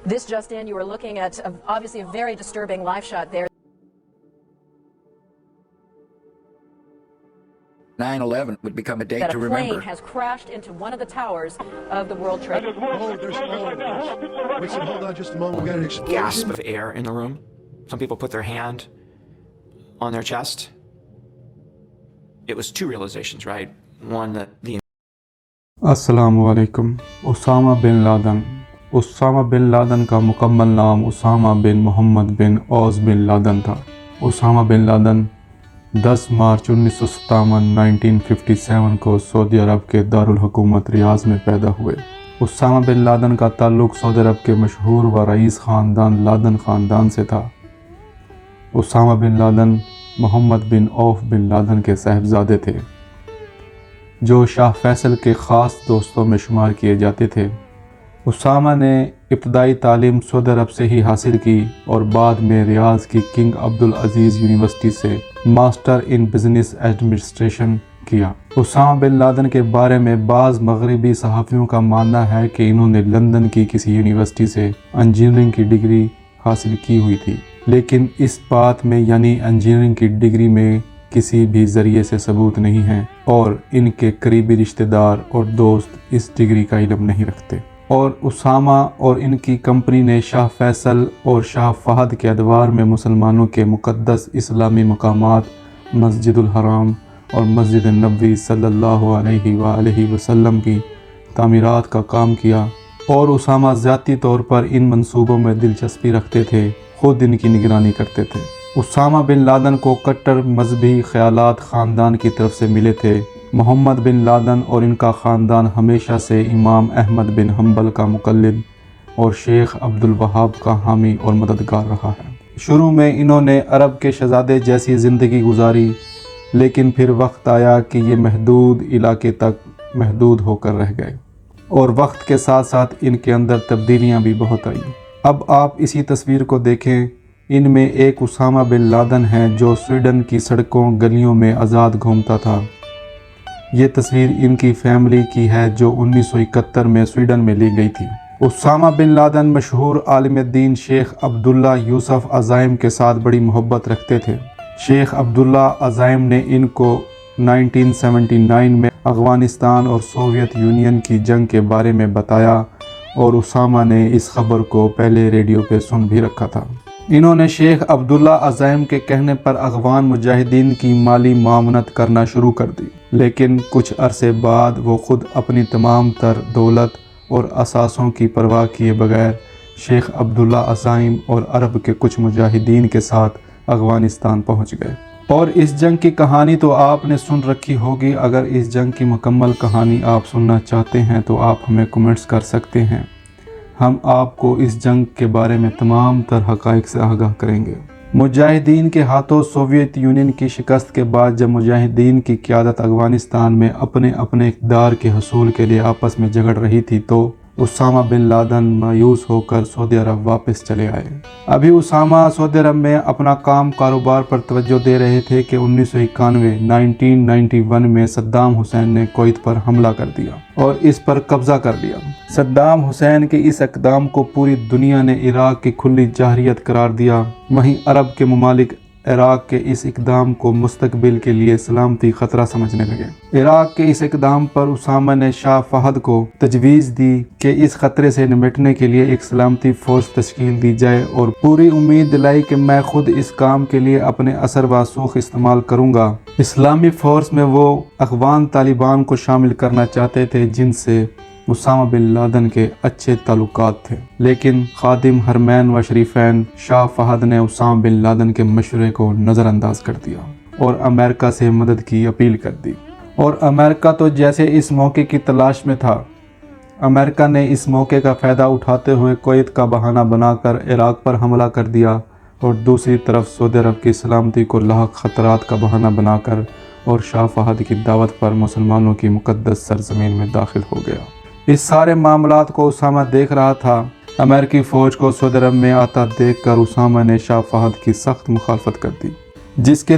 This just in, you are looking at obviously a very disturbing live shot there. 9/11 would become a date That to a remember. plane has crashed into one of the towers of the World Trade. Wait, hold on just a moment. We got an explosion. Gasp of air in the room. Some people put their hand on their chest. It was two realizations, right? One, that the अस्सलामु अलैकुम। Usama bin Laden का मुकम्मल नाम उसामा बिन मोहम्मद बिन औस बिन Laden था। Osama bin Laden 10 मार्च 1957 को Saudi अरब के दारुल हुकूमत रियाज में पैदा हुए। उसामा बिन लादन का ताल्लुक़ सऊदी अरब के मशहूर व रईस ख़ानदान लादन ख़ानदान से था। Osama bin Laden Mohammed bin Awad bin Laden के साहिबजादे थे, जो शाह फैसल के ख़ास दोस्तों में शुमार किए जाते थे। उसामा ने इब्तदाई तालीम सऊदी अरब से ही हासिल की और बाद में रियाज की किंग अब्दुल अजीज़ यूनिवर्सिटी से मास्टर इन बिज़नेस एडमिनिस्ट्रेशन किया। उसामा बिन लादन के बारे में बाज़ मगरबी सहाफ़ियों का मानना है कि इन्होंने लंदन की किसी यूनिवर्सिटी से इंजीनियरिंग की डिग्री हासिल की हुई थी, लेकिन इस बात में यानी इंजीनियरिंग की डिग्री में किसी भी ज़रिए से सबूत नहीं है और इनके करीबी रिश्तेदार और दोस्त इस डिग्री का इल्म नहीं रखते। और उसामा और इनकी कंपनी ने शाह फैसल और शाह फहद के अदवार में मुसलमानों के मुक़द्दस इस्लामी मकामात मस्जिदुल हराम और मस्जिद नबवी सल्लल्लाहु अलैहि वसल्लम की तामीरात का काम किया। और उसामा ज़ाती तौर पर इन मंसूबों में दिलचस्पी रखते थे, ख़ुद इनकी निगरानी करते थे। उसामा बिन लादन को कट्टर मजहबी ख़यालात ख़ानदान की तरफ से मिले थे। मोहम्मद बिन लादन और इनका ख़ानदान हमेशा से इमाम अहमद बिन हम्बल का मुक़ल्लिद और शेख अब्दुल वहाब का हामी और मददगार रहा है। शुरू में इन्होंने अरब के शहज़ादे जैसी ज़िंदगी गुजारी, लेकिन फिर वक्त आया कि ये महदूद इलाके तक महदूद होकर रह गए और वक्त के साथ साथ इनके अंदर तब्दीलियाँ भी बहुत आई। अब आप इसी तस्वीर को देखें। इनमें एक उसामा बिन लादन है जो स्वीडन की सड़कों गलियों में आज़ाद घूमता था। ये तस्वीर इनकी फैमिली की है जो 1971 में स्वीडन में ली गई थी। उसामा बिन लादन मशहूर आलिम दीन शेख अब्दुल्ला यूसुफ अज़ाइम के साथ बड़ी मोहब्बत रखते थे। शेख अब्दुल्ला अज़ाइम ने इनको 1979 में अफ़गानिस्तान और सोवियत यूनियन की जंग के बारे में बताया और उसामा ने इस खबर को पहले रेडियो पे सुन भी रखा था। इन्होंने शेख अब्दुल्ला अज़ाइम के कहने पर अफ़गान मुजाहिदीन की माली मामनत करना शुरू कर दी, लेकिन कुछ अरसे बाद वो ख़ुद अपनी तमाम तर दौलत और असासों की परवाह किए बगैर शेख अब्दुल्ला अज़ाइम और अरब के कुछ मुजाहिदीन के साथ अफ़गानिस्तान पहुंच गए। और इस जंग की कहानी तो आपने सुन रखी होगी। अगर इस जंग की मुकम्मल कहानी आप सुनना चाहते हैं तो आप हमें कमेंट्स कर सकते हैं। हम आपको इस जंग के बारे में तमाम तर हक़ाइक़ से आगाह करेंगे। मुजाहिदीन के हाथों सोवियत यूनियन की शिकस्त के बाद जब मुजाहिदीन की क़यादत अफ़गानिस्तान में अपने इक़्तिदार के हसूल के लिए आपस में झगड़ रही थी तो उसामा बिन लादन मायूस होकर सऊदी अरब वापस चले आए। अभी उसामा सऊदी अरब में अपना काम कारोबार पर तवज्जो दे रहे थे कि 1991 में सद्दाम हुसैन ने कुवैत पर हमला कर दिया और इस पर कब्ज़ा कर लिया। सद्दाम हुसैन के इस इक़दाम को पूरी दुनिया ने इराक़ की खुली जाहिरियत करार दिया। वहीं अरब के ममालिक इराक़ के इस इक़दाम को मुस्तक़बिल के लिए सलामती ख़तरा समझने लगे। इराक़ के इस इक़दाम पर उसामा ने शाह फहद को तजवीज़ दी कि इस ख़तरे से निपटने के लिए एक सलामती फ़ोर्स तश्कील दी जाए और पूरी उम्मीद दिलाई कि मैं ख़ुद इस काम के लिए अपने असर व सूख इस्तेमाल करूँगा। इस्लामी फ़ोर्स में वो अफ़गान तालिबान को शामिल करना चाहते थे जिनसे उसामा बिन लादन के अच्छे ताल्लुकात थे, लेकिन खादिम हरमैन व शरीफैन शाह फहद ने उसामा बिन लादन के मशवरे को नज़रअंदाज कर दिया और अमेरिका से मदद की अपील कर दी। और अमेरिका तो जैसे इस मौके की तलाश में था। अमेरिका ने इस मौके का फ़ायदा उठाते हुए कुवैत का बहाना बनाकर इराक़ पर हमला कर दिया और दूसरी तरफ सऊदी अरब की सलामती को लाहक ख़तरात का बहाना बनाकर और शाह फहद की दावत पर मुसलमानों की मुक़द्दस सरज़मीन में दाखिल हो गया। इस सारे मामलात को उसामा देख रहा था। अमेरिकी फ़ौज को सऊदी अरब में आता देखकर उसामा ने शाह फहद की सख्त मुखालफत कर दी, जिसके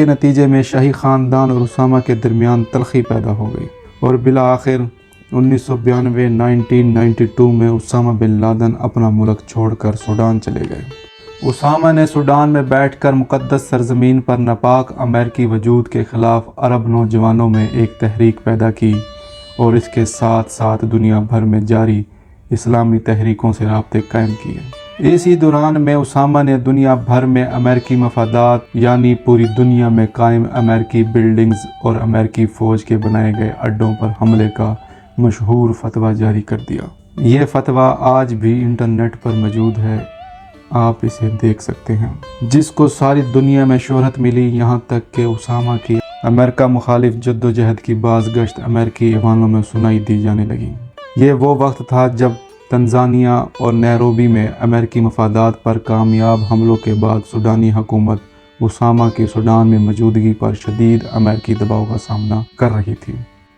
नतीजे में शाही ख़ानदान और उसामा के दरमियान तलख़ी पैदा हो गई और बिला आखिर 1992 1992 میں اسامہ بن لادن اپنا ملک چھوڑ کر سوڈان چلے گئے۔ اسامہ نے سوڈان میں بیٹھ کر مقدس سرزمین پر ناپاک امریکی وجود کے خلاف عرب نوجوانوں میں ایک تحریک پیدا کی اور اس کے ساتھ ساتھ دنیا بھر میں جاری اسلامی تحریکوں سے رابطے قائم کیے۔ اسی دوران میں اسامہ نے دنیا بھر میں امریکی مفادات یعنی پوری دنیا میں قائم امریکی بلڈنگز اور امریکی فوج کے بنائے گئے اڈوں پر حملے کا مشہور فتویٰ جاری کر دیا۔ یہ فتویٰ آج بھی انٹرنیٹ پر موجود ہے، آپ اسے دیکھ سکتے ہیں، جس کو ساری دنیا میں شہرت ملی، یہاں تک کہ اسامہ کی امریکہ مخالف جدوجہد کی بازگشت امریکی ایوانوں میں سنائی دی جانے لگی۔ یہ وہ وقت تھا جب تنزانیہ اور نیروبی میں امریکی مفادات پر کامیاب حملوں کے بعد سوڈانی حکومت اسامہ کی سوڈان میں موجودگی پر شدید امریکی دباؤ کا سامنا کر رہی تھی۔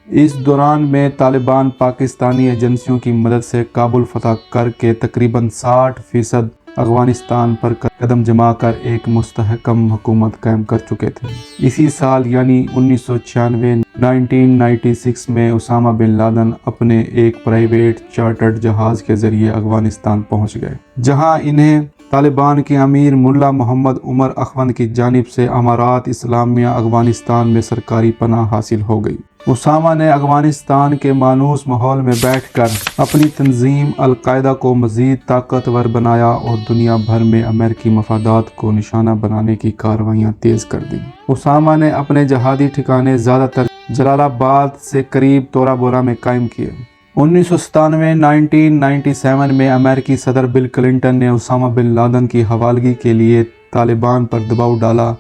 اس دوران میں طالبان پاکستانی ایجنسیوں کی مدد سے کابل فتح کر کے تقریباً 60% افغانستان پر قدم جما کر ایک مستحکم حکومت قائم کر چکے تھے۔ اسی سال یعنی 1996 میں اسامہ بن لادن اپنے ایک پرائیویٹ چارٹرڈ جہاز کے ذریعے افغانستان پہنچ گئے، جہاں انہیں طالبان کے امیر ملا محمد عمر اخوند کی جانب سے امارات اسلامیہ افغانستان میں سرکاری پناہ حاصل ہو گئی۔ اسامہ نے افغانستان کے مانوس ماحول میں بیٹھ کر اپنی تنظیم القاعدہ کو مزید طاقتور بنایا اور دنیا بھر میں امریکی مفادات کو نشانہ بنانے کی کارروائیاں تیز کر دیں۔ اسامہ نے اپنے جہادی ٹھکانے زیادہ تر جلال آباد سے قریب تورا بورا میں قائم کیے۔ 1997 میں امریکی صدر بل کلنٹن نے اسامہ بن لادن کی حوالگی کے لیے طالبان پر دباؤ ڈالا،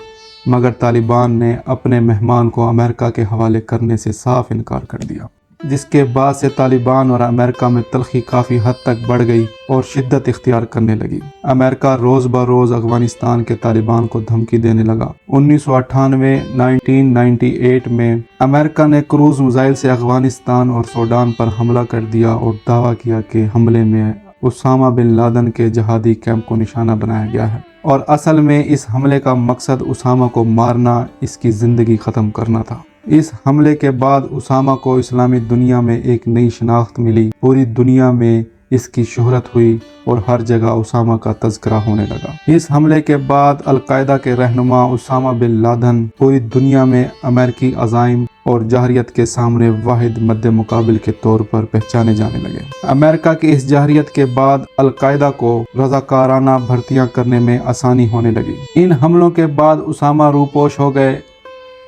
مگر طالبان نے اپنے مہمان کو امریکہ کے حوالے کرنے سے صاف انکار کر دیا، جس کے بعد سے طالبان اور امریکہ میں تلخی کافی حد تک بڑھ گئی اور شدت اختیار کرنے لگی۔ امریکہ روز بروز افغانستان کے طالبان کو دھمکی دینے لگا۔ 1998 میں امریکہ نے کروز میزائل سے افغانستان اور سوڈان پر حملہ کر دیا اور دعویٰ کیا کہ حملے میں اسامہ بن لادن کے جہادی کیمپ کو نشانہ بنایا گیا ہے، اور اصل میں اس حملے کا مقصد اسامہ کو مارنا، اس کی زندگی ختم کرنا تھا۔ اس حملے کے بعد اسامہ کو اسلامی دنیا میں ایک نئی شناخت ملی، پوری دنیا میں اس کی شہرت ہوئی اور ہر جگہ اسامہ کا تذکرہ ہونے لگا۔ اس حملے کے بعد القاعدہ کے رہنما اسامہ بن لادن پوری دنیا میں امریکی عزائم اور جارحیت کے سامنے واحد مد مقابل کے طور پر پہچانے جانے لگے۔ امریکہ کی اس جارحیت کے بعد القاعدہ کو رضاکارانہ بھرتیاں کرنے میں آسانی ہونے لگی۔ ان حملوں کے بعد اسامہ روپوش ہو گئے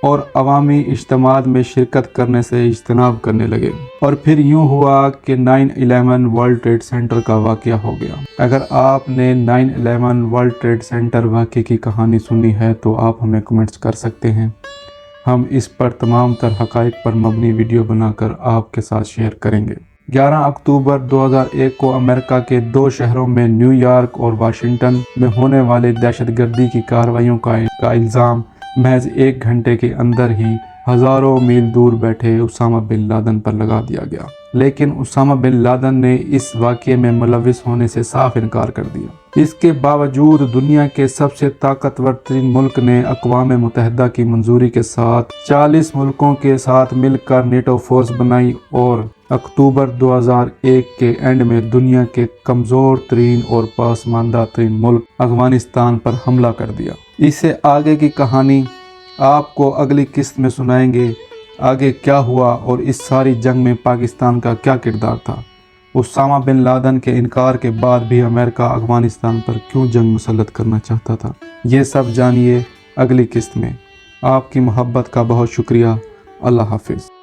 اور عوامی اجتماعات میں شرکت کرنے سے اجتناب کرنے لگے، اور پھر یوں ہوا کہ 9/11 ورلڈ ٹریڈ سینٹر کا واقعہ ہو گیا۔ اگر آپ نے 9/11 ورلڈ ٹریڈ سینٹر واقعے کی کہانی سنی ہے تو آپ ہمیں کمنٹس کر سکتے ہیں، ہم اس پر تمام تر حقائق پر مبنی ویڈیو بنا کر آپ کے ساتھ شیئر کریں گے۔ 11 اکتوبر 2001 کو امریکہ کے 2 شہروں میں نیو یارک اور واشنگٹن میں ہونے والے دہشت گردی کی کارروائیوں کا الزام محض 1 گھنٹے کے اندر ہی ہزاروں میل دور بیٹھے اسامہ بن لادن پر لگا دیا گیا، لیکن اسامہ بن لادن نے اس واقعے میں ملوث ہونے سے صاف انکار کر دیا۔ اس کے باوجود دنیا کے سب سے طاقتور ترین ملک نے اقوام متحدہ کی منظوری کے ساتھ 40 ملکوں کے ساتھ مل کر نیٹو فورس بنائی اور اکتوبر 2001 کے اینڈ میں دنیا کے کمزور ترین اور پسماندہ ترین ملک افغانستان پر حملہ کر دیا۔ اس سے آگے کی کہانی آپ کو اگلی قسط میں سنائیں گے، آگے کیا ہوا اور اس ساری جنگ میں پاکستان کا کیا کردار تھا۔ اسامہ بن لادن کے انکار کے بعد بھی امریکہ افغانستان پر کیوں جنگ مسلط کرنا چاہتا تھا، یہ سب جانیے اگلی قسط میں۔ آپ کی محبت کا بہت شکریہ۔ اللہ حافظ۔